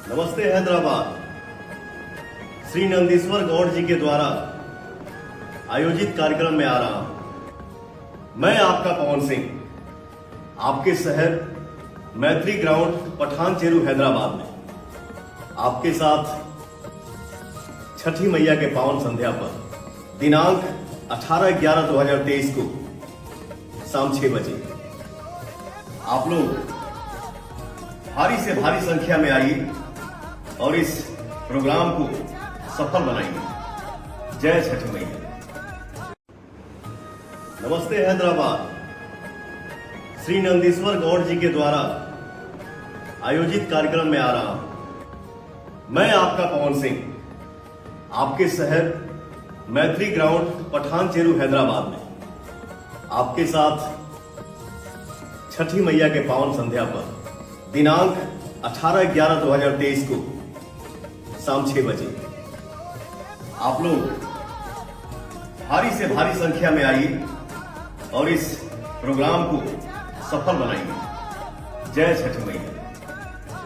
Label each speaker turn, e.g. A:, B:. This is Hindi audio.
A: नमस्ते हैदराबाद। श्री नंदीश्वर गौड़ जी के द्वारा आयोजित कार्यक्रम में आ रहा हूं। मैं आपका पवन सिंह, आपके शहर मैत्री ग्राउंड पठान चेरू हैदराबाद में आपके साथ छठी मैया के पावन संध्या पर दिनांक 18/11/2023 को शाम 6 बजे आप लोग भारी से भारी संख्या में आइए और इस प्रोग्राम को सफल बनाइए। जय छठी मैया। नमस्ते हैदराबाद। श्री नंदीश्वर गौड़ जी के द्वारा आयोजित कार्यक्रम में आ रहा हूं। मैं आपका पवन सिंह, आपके शहर मैत्री ग्राउंड पठान चेरू हैदराबाद में आपके साथ छठी मैया के पावन संध्या पर दिनांक 18/11/2023 को शाम 6 बजे आप लोग भारी से भारी संख्या में आइए और इस प्रोग्राम को सफल बनाइए। जय छठी मैया।